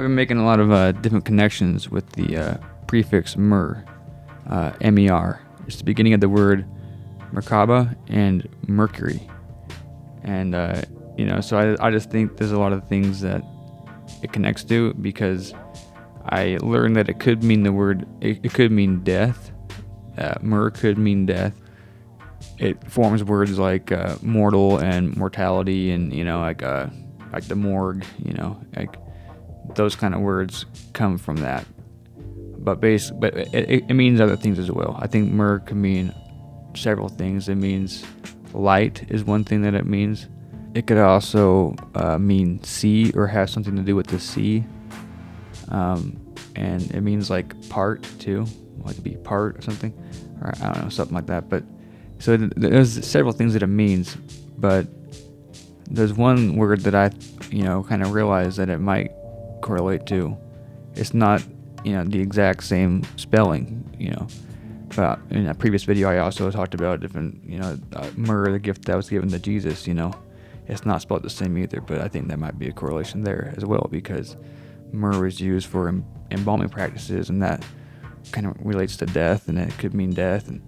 I've been making a lot of different connections with the prefix mer, mer. It's the beginning of the word Merkaba and Mercury. And, so I just think there's a lot of things that it connects to, because I learned that it could mean the word, it could mean death. Mer could mean death. It forms words like mortal and mortality, and like the morgue, like those kind of words come from that. But it means other things as well. I think mer can mean several things. It means light is one thing that it means. It could also mean sea, or have something to do with the sea. And it means like part too, like to be part or something, or I don't know, something like that. But so there's several things that it means, but there's one word that I, kind of realized that it might correlate to. It's not, the exact same spelling, But in a previous video, I also talked about different, myrrh, the gift that was given to Jesus, It's not spelled the same either, but I think there might be a correlation there as well, because myrrh is used for embalming practices, and that kind of relates to death, and it could mean death, and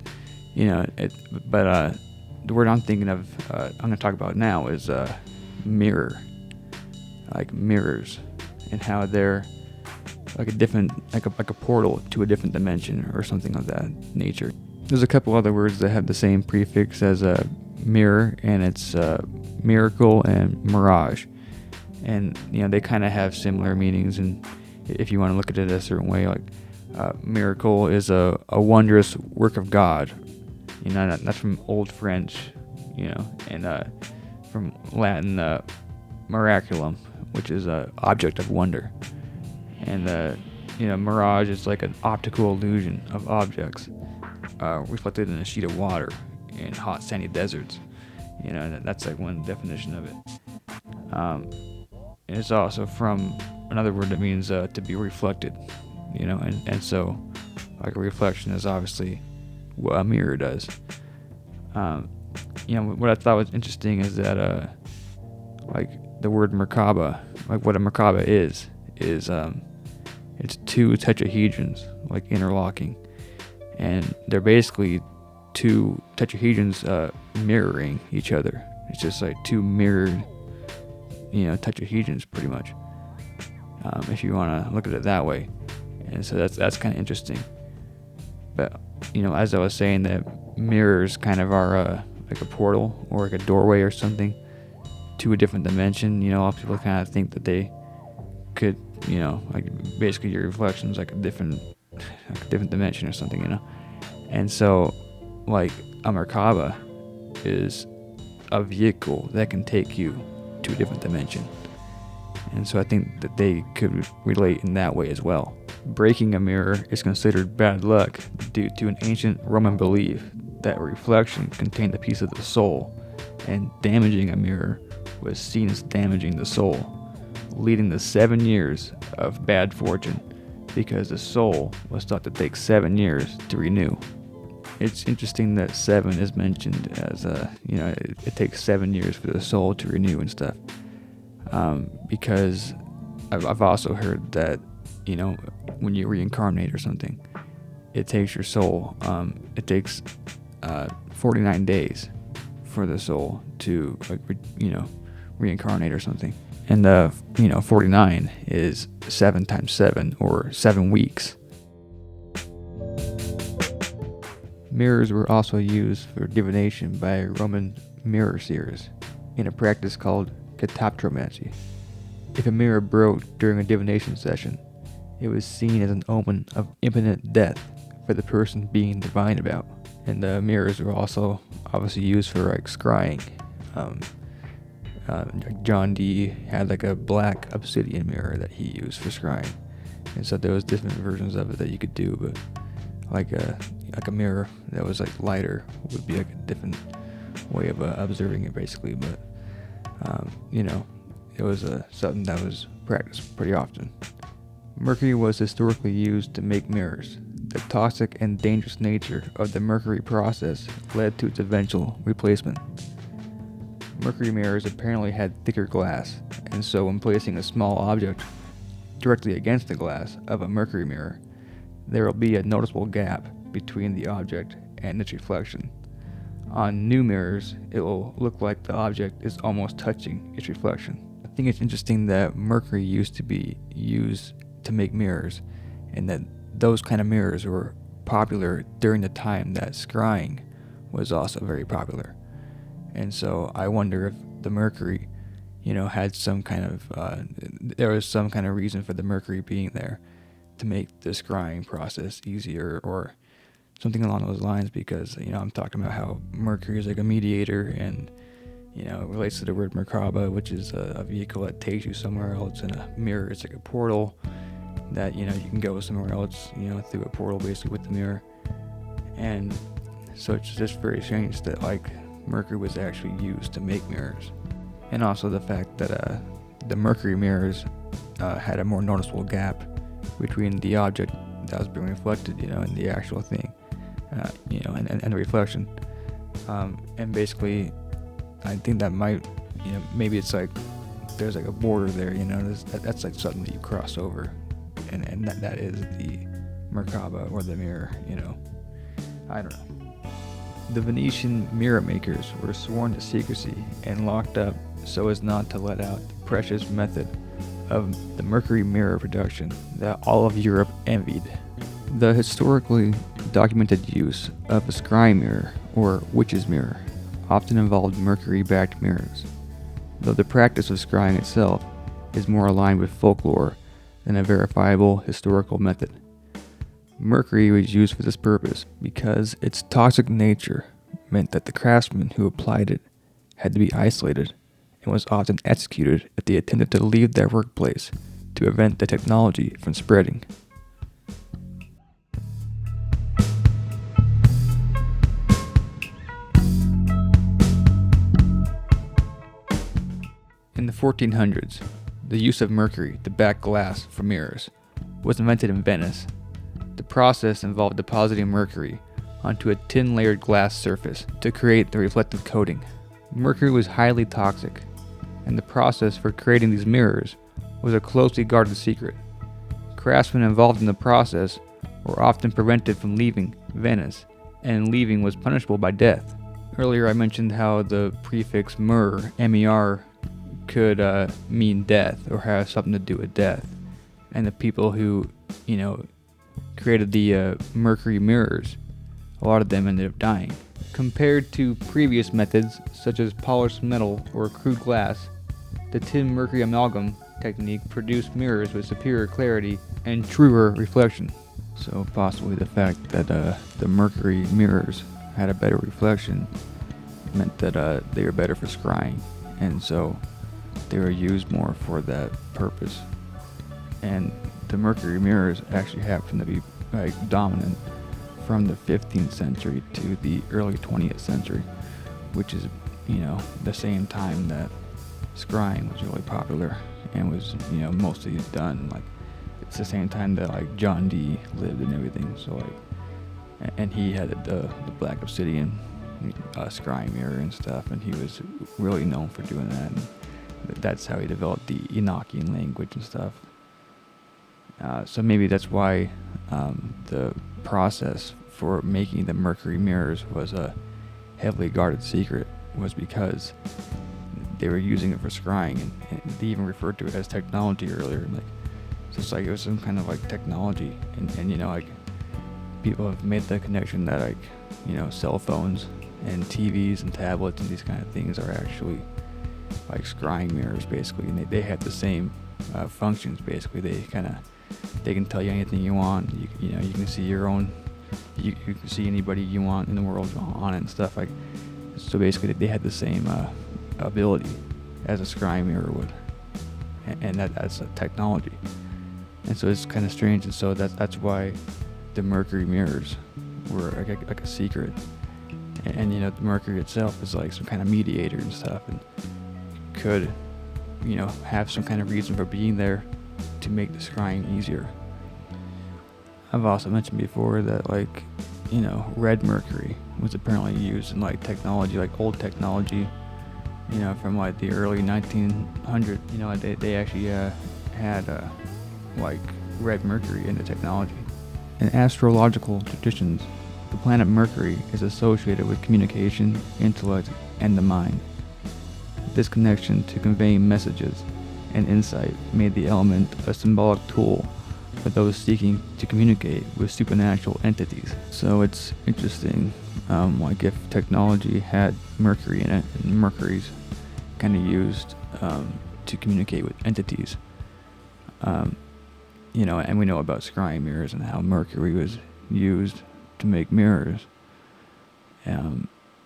the word I'm thinking of, I'm going to talk about now is mirror, like mirrors, and how they're like a different, like a portal to a different dimension or something of that nature. There's a couple other words that have the same prefix as a mirror, and it's miracle and mirage, and they kind of have similar meanings. And if you want to look at it a certain way, like miracle is a wondrous work of God. That's from Old French, and from Latin miraculum, which is an object of wonder. And mirage is like an optical illusion of objects reflected in a sheet of water in hot sandy deserts. And that's like one definition of it. And it's also from another word that means to be reflected, and so like a reflection is obviously what a mirror does. What I thought was interesting is that like the word Merkaba, like what a Merkaba is it's two tetrahedrons like interlocking, and they're basically two tetrahedrons mirroring each other. It's just like two mirrored tetrahedrons pretty much, if you want to look at it that way. And so that's kind of interesting. But as I was saying, that mirrors kind of are like a portal or like a doorway or something to a different dimension. A lot of people kind of think that they could, like basically your reflection's like a different dimension or something, And so like a Merkaba is a vehicle that can take you to a different dimension. And so I think that they could relate in that way as well. Breaking a mirror is considered bad luck due to an ancient Roman belief that a reflection contained a piece of the soul, and damaging a mirror was seen as damaging the soul, leading to 7 years of bad fortune, because the soul was thought to take 7 years to renew. It's interesting that 7 is mentioned as it takes 7 years for the soul to renew and stuff. Because I've also heard that, when you reincarnate or something, it takes your soul, it takes 49 days for the soul to, reincarnate or something. And 49 is 7 times 7, or 7 weeks. Mirrors were also used for divination by Roman mirror seers in a practice called catoptromancy. If a mirror broke during a divination session, it was seen as an omen of imminent death for the person being divined about. And the mirrors were also obviously used for like scrying. John Dee had like a black obsidian mirror that he used for scrying, and so there was different versions of it that you could do. But like a mirror that was like lighter would be like a different way of observing it, basically. But it was something that was practiced pretty often. Mercury was historically used to make mirrors. The toxic and dangerous nature of the mercury process led to its eventual replacement. Mercury mirrors apparently had thicker glass, and so when placing a small object directly against the glass of a Mercury mirror, there will be a noticeable gap between the object and its reflection. On new mirrors, it will look like the object is almost touching its reflection. I think it's interesting that Mercury used to be used to make mirrors, and that those kind of mirrors were popular during the time that scrying was also very popular. And so I wonder if the Mercury, had some kind of, there was some kind of reason for the Mercury being there to make the scrying process easier, or something along those lines, because, I'm talking about how Mercury is like a mediator, and, it relates to the word Merkaba, which is a vehicle that takes you somewhere else, and a mirror is like a portal that, you can go somewhere else, through a portal basically with the mirror. And so it's just very strange that like Mercury was actually used to make mirrors. And also the fact that the Mercury mirrors had a more noticeable gap between the object that was being reflected, and the actual thing, and the reflection. And basically, I think that might, maybe it's like there's like a border there, that's like something that you cross over, and that is the Merkaba or the mirror, I don't know. The Venetian mirror makers were sworn to secrecy and locked up so as not to let out the precious method of the Mercury mirror production that all of Europe envied. The historically documented use of a scrying mirror, or witch's mirror, often involved mercury-backed mirrors, though the practice of scrying itself is more aligned with folklore than a verifiable historical method. Mercury was used for this purpose because its toxic nature meant that the craftsman who applied it had to be isolated, and was often executed if they attempted to leave their workplace to prevent the technology from spreading. In the 1400s, the use of mercury to back glass for mirrors was invented in Venice. The process involved depositing mercury onto a tin-layered glass surface to create the reflective coating. Mercury was highly toxic, and the process for creating these mirrors was a closely guarded secret. Craftsmen involved in the process were often prevented from leaving Venice, and leaving was punishable by death. Earlier I mentioned how the prefix mer, M-E-R, could mean death, or have something to do with death. And the people who, created the mercury mirrors, a lot of them ended up dying. Compared to previous methods such as polished metal or crude glass, the tin mercury amalgam technique produced mirrors with superior clarity and truer reflection. So possibly the fact that the mercury mirrors had a better reflection meant that they were better for scrying, and so they were used more for that purpose. And the mercury mirrors actually happen to be dominant from the 15th century to the early 20th century, which is, the same time that scrying was really popular and was, mostly done. Like, it's the same time that John Dee lived and everything. So and he had the black obsidian scrying mirror and stuff, and he was really known for doing that. And that's how he developed the Enochian language and stuff. So maybe that's why the process for making the mercury mirrors was a heavily guarded secret, was because they were using it for scrying, and they even referred to it as technology earlier. It's it was some kind of technology, and people have made the connection that cell phones and TVs and tablets and these kind of things are actually scrying mirrors basically, and they have the same functions basically. They can tell you anything you want. You can see your own. You can see anybody you want in the world on it and stuff So basically, they had the same ability as a scrying mirror would, and that's a technology. And so it's kind of strange, and so that's why the mercury mirrors were like a secret. And the mercury itself is some kind of mediator and stuff, and could have some kind of reason for being there to make the scrying easier. I've also mentioned before that red mercury was apparently used in technology, old technology, from the early 1900s. They actually had like read Mercury into technology. In astrological traditions, the planet Mercury is associated with communication, intellect, and the mind. This connection to conveying messages and insight made the element a symbolic tool for those seeking to communicate with supernatural entities. So it's interesting, like if technology had Mercury in it, and Mercury's kind of used to communicate with entities. And we know about scrying mirrors and how Mercury was used to make mirrors.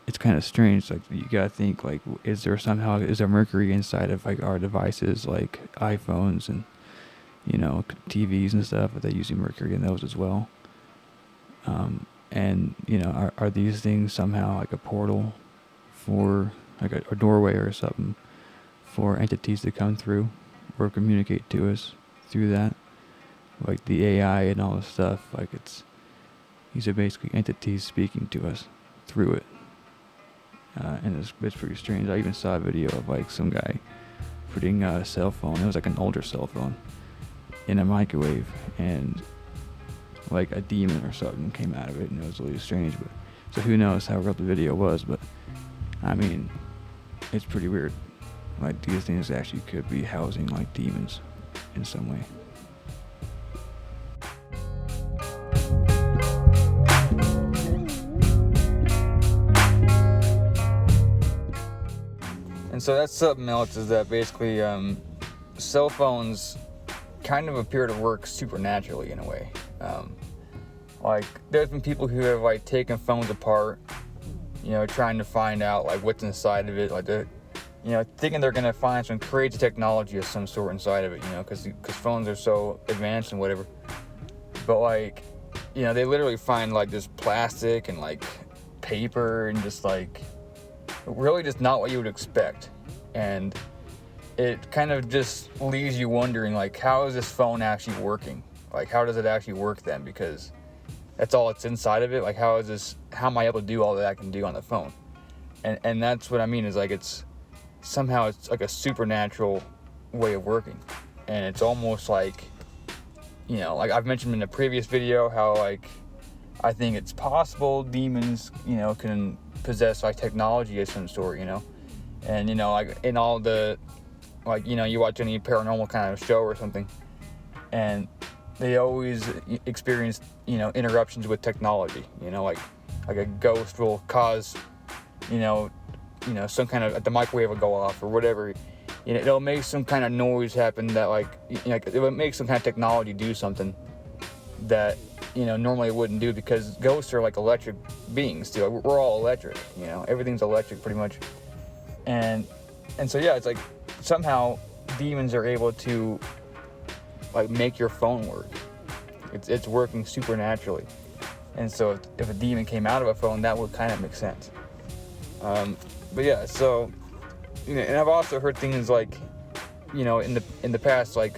It's kind of strange. Like you gotta think, like, is there Mercury inside of like our devices, like iPhones and TVs and stuff? Are they using Mercury in those as well? Are these things somehow like a portal for like a doorway or something for entities to come through or communicate to us through that? Like the AI and all this stuff, like these are basically entities speaking to us through it. And it's pretty strange. I even saw a video of like some guy putting a cell phone, it was like an older cell phone, in a microwave, and like a demon or something came out of it, and it was really strange. But so who knows how real the video was, but I mean, it's pretty weird. Like these things actually could be housing like demons in some way. And so that's something else, is that basically cell phones kind of appear to work supernaturally in a way. Like there's been people who have like taken phones apart, trying to find out like what's inside of it, like they're, thinking they're gonna find some crazy technology of some sort inside of it, because phones are so advanced and whatever. But like, they literally find like this plastic and like paper and just like really just not what you would expect. And it kind of just leaves you wondering, like, how is this phone actually working? Like, how does it actually work then? Because that's all that's inside of it. Like, how am I able to do all that I can do on the phone? And that's what I mean, is like it's like a supernatural way of working. And it's almost like, like I've mentioned in a previous video how like I think it's possible demons, can possess like technology of some sort, and like in all the, like, you watch any paranormal kind of show or something, and they always experience, interruptions with technology, like a ghost will cause, some kind of, the microwave will go off or whatever, it'll make some kind of noise happen that like it would make some kind of technology do something that normally it wouldn't do, because ghosts are like electric beings too. We're all electric, everything's electric pretty much. And so yeah, it's like somehow demons are able to like make your phone work. It's working supernaturally. And so if a demon came out of a phone, that would kind of make sense. But yeah, so and I've also heard things like in the past, like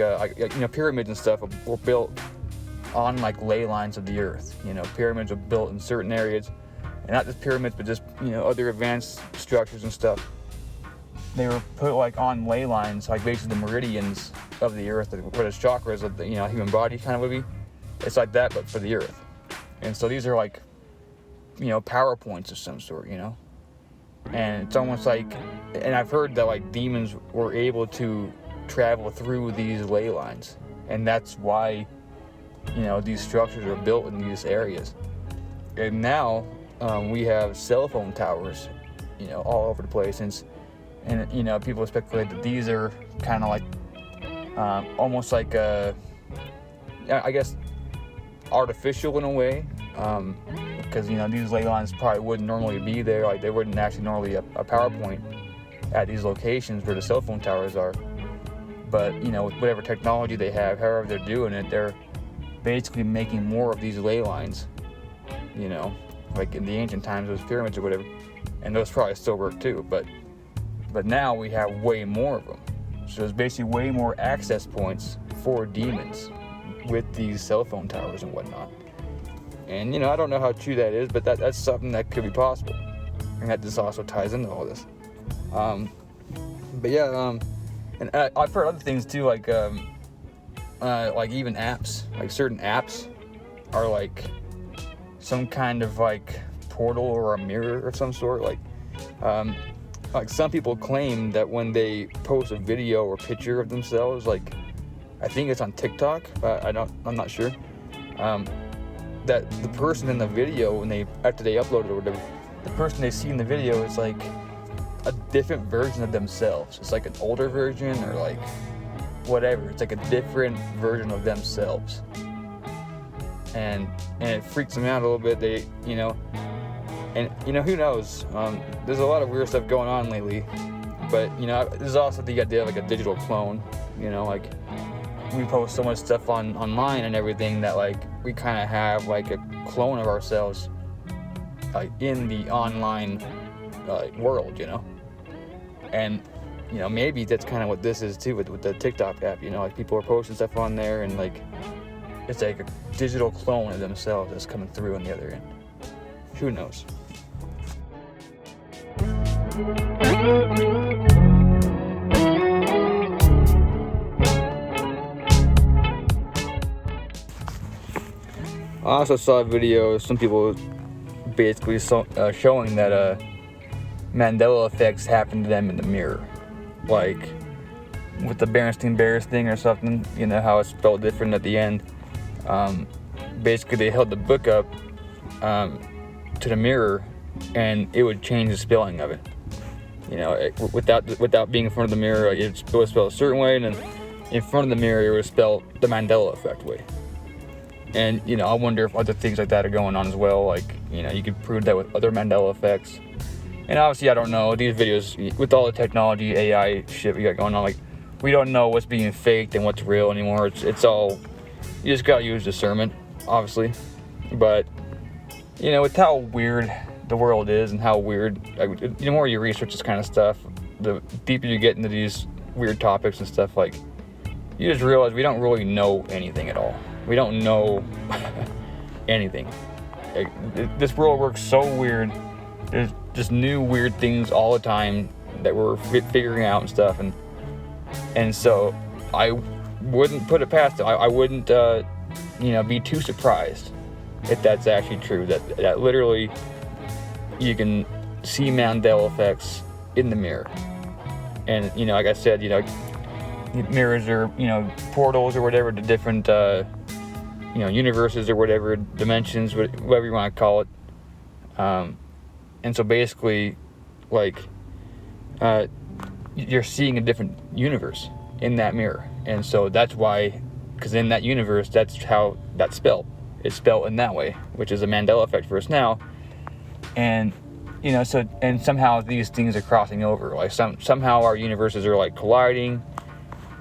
pyramids and stuff were built on like ley lines of the earth. Pyramids are built in certain areas, and not just pyramids, but just other advanced structures and stuff. They were put like on ley lines, like basically the meridians of the earth, where the chakras of the human body kind of would be. It's like that, but for the earth. And so these are like power points of some sort, and it's almost like, and I've heard that like demons were able to travel through these ley lines, and that's why these structures are built in these areas. And now we have cell phone towers, all over the place, and people speculate that these are kind of like almost like I guess artificial in a way, because these ley lines probably wouldn't normally be there. Like they wouldn't actually normally a power point at these locations where the cell phone towers are. But with whatever technology they have, however they're doing it, they're basically making more of these ley lines, like in the ancient times, those pyramids or whatever, and those probably still work too, but now we have way more of them. So there's basically way more access points for demons with these cell phone towers and whatnot. And I don't know how true that is, but that's something that could be possible, and that this also ties into all this. But yeah, and I've heard other things too, like like even apps, like certain apps are like some kind of like portal or a mirror of some sort. Like some people claim that when they post a video or picture of themselves, like I think it's on TikTok, but I'm not sure, that the person in the video, after they upload it or whatever, the person they see in the video is like a different version of themselves. It's like an older version or like whatever. It's like a different version of themselves, and it freaks them out a little bit. Who knows? There's a lot of weird stuff going on lately, but there's also the idea of like a digital clone. Like we post so much stuff online and everything that like we kind of have like a clone of ourselves like in the online world, and maybe that's kind of what this is too with the TikTok app. Like people are posting stuff on there and like it's like a digital clone of themselves that's coming through on the other end. Who knows? I also saw a video of some people basically showing that Mandela effects happen to them in the mirror, like with the Berenstain Bears thing or something. How it's spelled different at the end. Basically, they held the book up to the mirror, and it would change the spelling of it. Without being in front of the mirror, it would spell a certain way, and then in front of the mirror, it would spell the Mandela effect way. And I wonder if other things like that are going on as well. Like you could prove that with other Mandela effects. And obviously, I don't know, these videos with all the technology, AI shit we got going on, like we don't know what's being faked and what's real anymore. It's all, you just gotta use discernment, obviously. But with how weird the world is and how weird, like, the more you research this kind of stuff, the deeper you get into these weird topics and stuff, like you just realize we don't really know anything at all. We don't know anything. Like, this world works so weird. There's just new weird things all the time that we're figuring out and stuff, and so I wouldn't put it past them. I wouldn't be too surprised if that's actually true, that literally you can see Mandela effects in the mirror. And like I said, mirrors are portals or whatever to different universes or whatever, dimensions, whatever you want to call it. And so basically, like, you're seeing a different universe in that mirror. And so that's why, because in that universe, that's how that's spelled. It's spelled in that way, which is a Mandela effect for us now. And, and somehow these things are crossing over. Like somehow our universes are like colliding.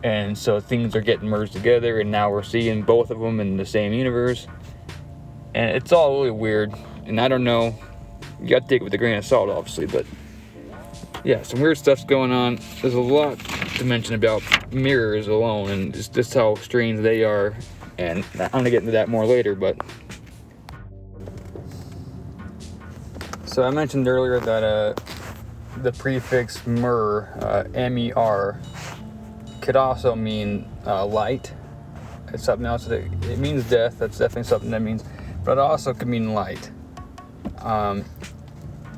And so things are getting merged together, and now we're seeing both of them in the same universe. And it's all really weird. And I don't know. You got to take it with a grain of salt, obviously. But yeah, some weird stuff's going on. There's a lot to mention about mirrors alone and just how strange they are. And I'm going to get into that more later. But so I mentioned earlier that the prefix mer, M-E-R, could also mean light. It's something else. It means death. That's definitely something that means. But it also could mean light.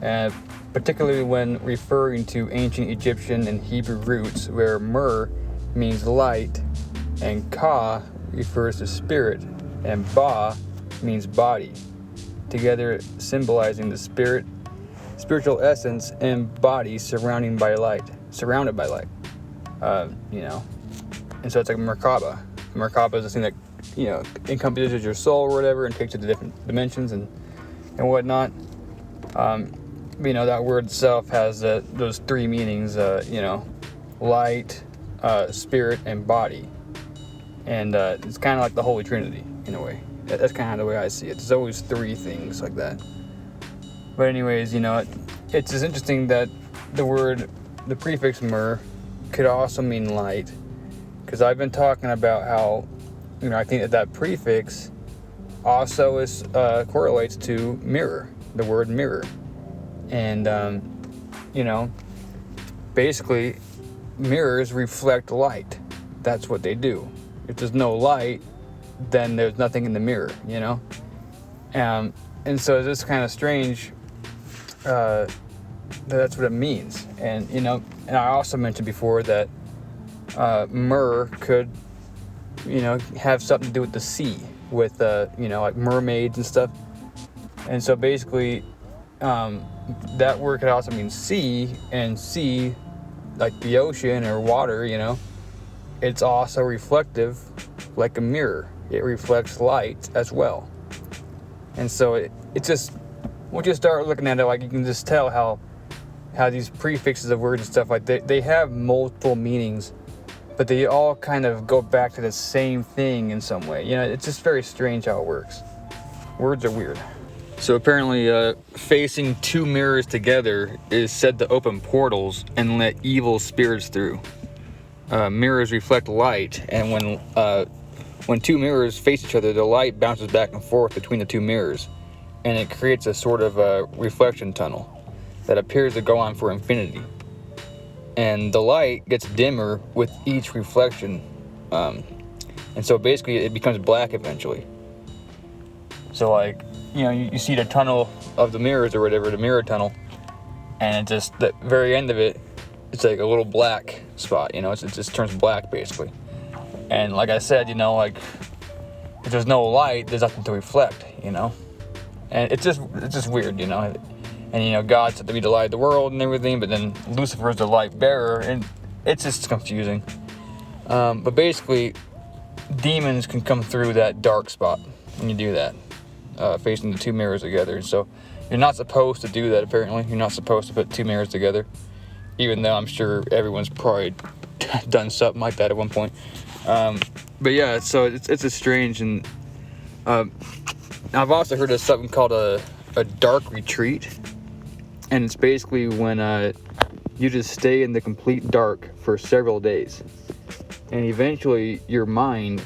And particularly when referring to ancient Egyptian and Hebrew roots, where mer means light, and ka refers to spirit, and ba means body, together symbolizing the spiritual essence and body surrounded by light. And so it's like Merkaba. Merkaba is the thing that encompasses your soul or whatever, and takes it to different dimensions and whatnot. That word itself has those three meanings, light, spirit, and body. And it's kind of like the Holy Trinity in a way. That's kind of the way I see it. There's always three things like that. But anyways, it's just interesting that the prefix mer could also mean light, because I've been talking about how, I think that prefix also correlates to mirror, the word mirror. And, basically mirrors reflect light. That's what they do. If there's no light, then there's nothing in the mirror, you know? And so it's just kind of strange that's what it means. And, you know, and I also mentioned before that myrrh could, you know, have something to do with the sea, with, you know, like mermaids and stuff. And so basically, that word could also mean sea, and sea, like the ocean or water, you know, it's also reflective like a mirror. It reflects light as well. And so it just, once you start looking at it, like, you can just tell how these prefixes of words and stuff, like they have multiple meanings, but they all kind of go back to the same thing in some way. You know, it's just very strange how it works. Words are weird. So apparently, facing two mirrors together is said to open portals and let evil spirits through. Mirrors reflect light, and when two mirrors face each other, the light bounces back and forth between the two mirrors, and it creates a sort of reflection tunnel that appears to go on for infinity. And the light gets dimmer with each reflection, and so basically it becomes black eventually. So, like, you know, you see the tunnel of the mirrors or whatever, the mirror tunnel, and it just, the very end of it, it's like a little black spot, you know, it just turns black basically. And like I said, you know, like, if there's no light, there's nothing to reflect, you know. And it's just weird, you know. And, you know, God said to be the light of the world and everything, but then Lucifer's the light bearer, and it's just confusing. But basically, demons can come through that dark spot when you do that, facing the two mirrors together. So you're not supposed to do that, apparently. You're not supposed to put two mirrors together, even though I'm sure everyone's probably done something like that at one point. But yeah, so it's a strange, and I've also heard of something called a dark retreat, and it's basically when you just stay in the complete dark for several days, and eventually your mind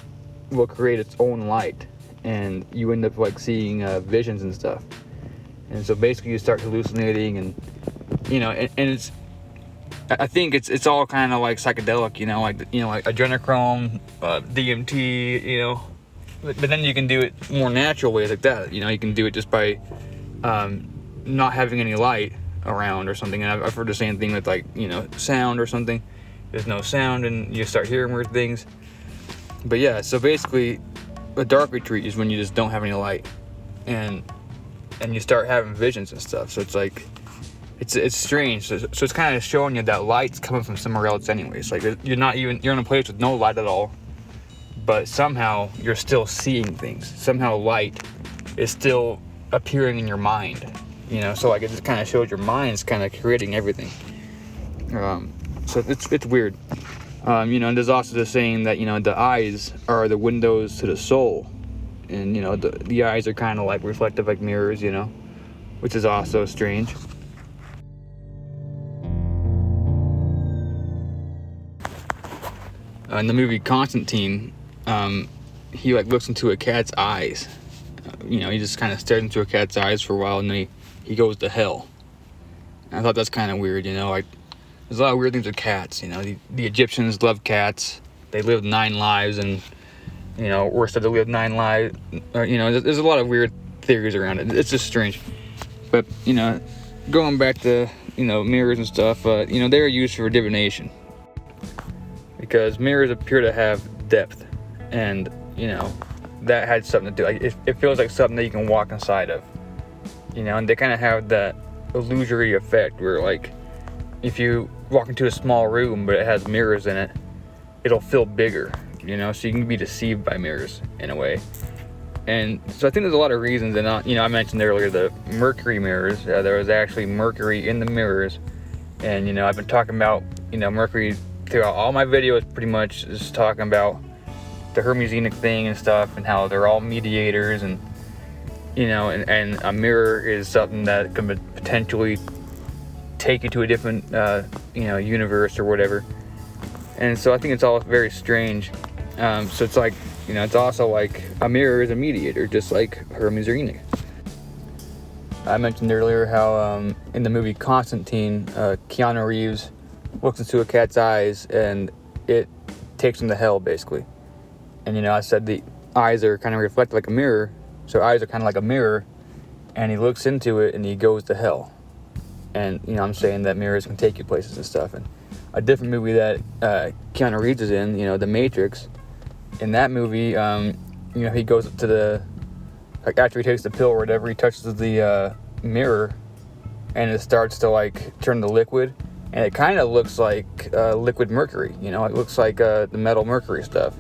will create its own light, and you end up like seeing visions and stuff. And so basically you start hallucinating, and, you know, and it's, I think it's all kind of like psychedelic, you know, like adrenochrome, DMT, you know, but then you can do it more natural ways like that. You know, you can do it just by not having any light around or something. And I've heard the same thing with, like, you know, sound or something. There's no sound and you start hearing weird things. But yeah, so basically a dark retreat is when you just don't have any light, and you start having visions and stuff. So it's like, it's strange. So it's kind of showing you that light's coming from somewhere else anyways. Like, you're in a place with no light at all, but somehow you're still seeing things. Somehow light is still appearing in your mind, you know. So like, it just kind of shows your mind's kind of creating everything. So it's weird. You know, and there's also the saying that, you know, the eyes are the windows to the soul, and, you know, the eyes are kind of like reflective, like mirrors, you know, which is also strange. In the movie Constantine, he like looks into a cat's eyes. You know, he just kind of stares into a cat's eyes for a while, and then he goes to hell. And I thought that's kind of weird, you know. Like, there's a lot of weird things with cats. You know, the Egyptians loved cats. They lived 9 lives, and, you know, we're said to live 9 lives. You know, there's a lot of weird theories around it. It's just strange. But, you know, going back to, you know, mirrors and stuff, you know, they're used for divination, because mirrors appear to have depth, and, you know, that had something to do. Like, it feels like something that you can walk inside of, you know. And they kind of have that illusory effect where, like, if you walk into a small room but it has mirrors in it, it'll feel bigger, you know. So you can be deceived by mirrors in a way. And so I think there's a lot of reasons. And, you know, I mentioned earlier the Mercury mirrors. There was actually Mercury in the mirrors, and, you know, I've been talking about, you know, Mercury throughout all my videos, pretty much just talking about the Hermesenic thing and stuff, and how they're all mediators, and, you know, and a mirror is something that can potentially take you to a different, you know, universe or whatever. And so I think it's all very strange. So it's like, you know, it's also like a mirror is a mediator, just like Hermesenic. I mentioned earlier how in the movie Constantine, Keanu Reeves looks into a cat's eyes, and it takes him to hell, basically. And, I said the eyes are kind of reflected like a mirror. So eyes are kind of like a mirror. And he looks into it and he goes to hell. And, I'm saying that mirrors can take you places and stuff. And a different movie that Keanu Reeves is in, The Matrix. In that movie, he goes up to the, like, after he takes the pill or whatever, he touches the mirror and it starts to, turn to liquid. And it kind of looks like liquid mercury, it looks like the metal mercury stuff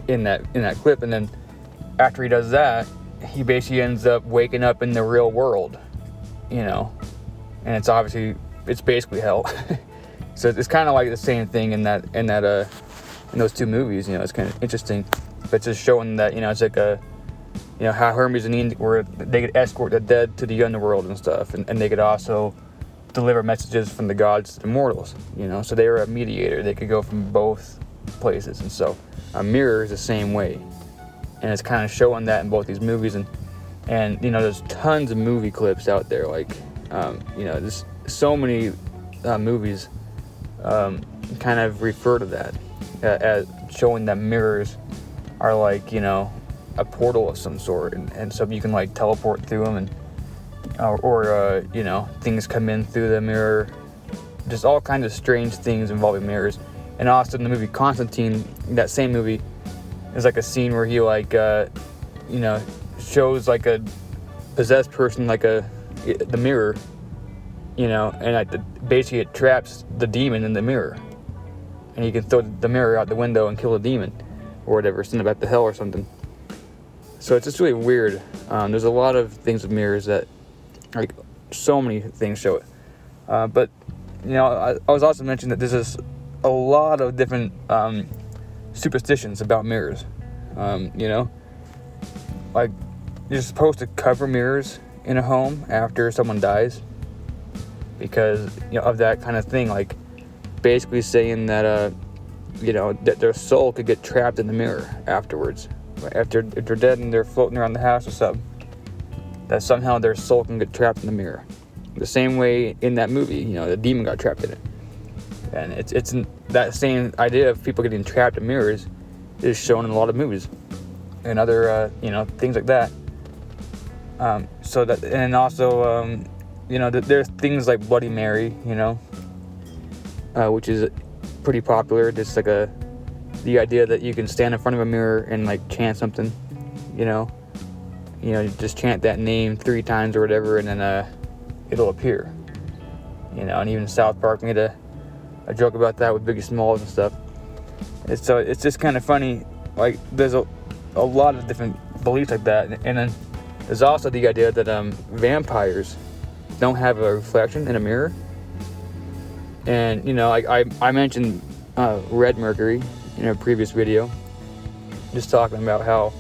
in that clip. And then after he does that, he basically ends up waking up in the real world, and it's basically hell. So it's kind of like the same thing in those two movies. It's kind of interesting, but it's just showing that it's like how Hermes and Ian, where they could escort the dead to the underworld and stuff, and they could also deliver messages from the gods to the mortals. So they were a mediator. They could go from both places, and so a mirror is the same way. And it's kind of showing that in both these movies, and there's tons of movie clips out there. There's so many movies kind of refer to that as showing that mirrors are like a portal of some sort, and so you can teleport through them, and or things come in through the mirror. Just all kinds of strange things involving mirrors. And also in the movie Constantine, that same movie, there's a scene where he shows a possessed person the mirror, and basically it traps the demon in the mirror, and he can throw the mirror out the window and kill the demon or whatever, send it back to hell or something. So it's just really weird. There's a lot of things with mirrors that so many things show it. But I was also mentioning that there's a lot of different superstitions about mirrors. You're supposed to cover mirrors in a home after someone dies because of that kind of thing, basically saying that that their soul could get trapped in the mirror afterwards, if they're dead and they're floating around the house or something, that somehow their soul can get trapped in the mirror, the same way in that movie the demon got trapped in it. And it's that same idea of people getting trapped in mirrors is shown in a lot of movies and other things like that. So that, and also there's things like Bloody Mary, which is pretty popular. Just the idea that you can stand in front of a mirror and chant something, just chant that name 3 times or whatever, and then it'll appear. And even South Park made a joke about that with Biggie Smalls and stuff. It's just kind of funny. There's a lot of different beliefs like that, and then there's also the idea that vampires don't have a reflection in a mirror. And I mentioned red mercury in a previous video, just talking about how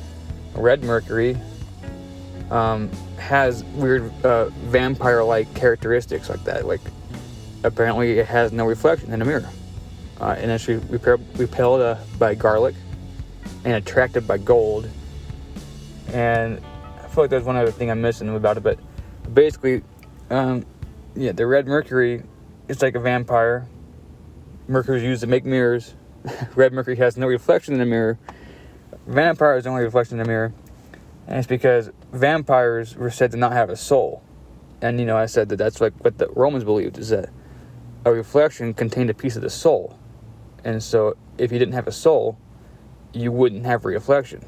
red mercury has weird vampire-like characteristics like that. Apparently it has no reflection in a mirror, and it's repelled by garlic and attracted by gold. And I feel like there's one other thing I'm missing about it, but basically, the red mercury is like a vampire. Mercury is used to make mirrors. Red mercury has no reflection in the mirror. Vampires don't have reflection in the mirror, and it's because vampires were said to not have a soul. And I said that that's what the Romans believed, is that a reflection contained a piece of the soul. And so if you didn't have a soul, you wouldn't have a reflection.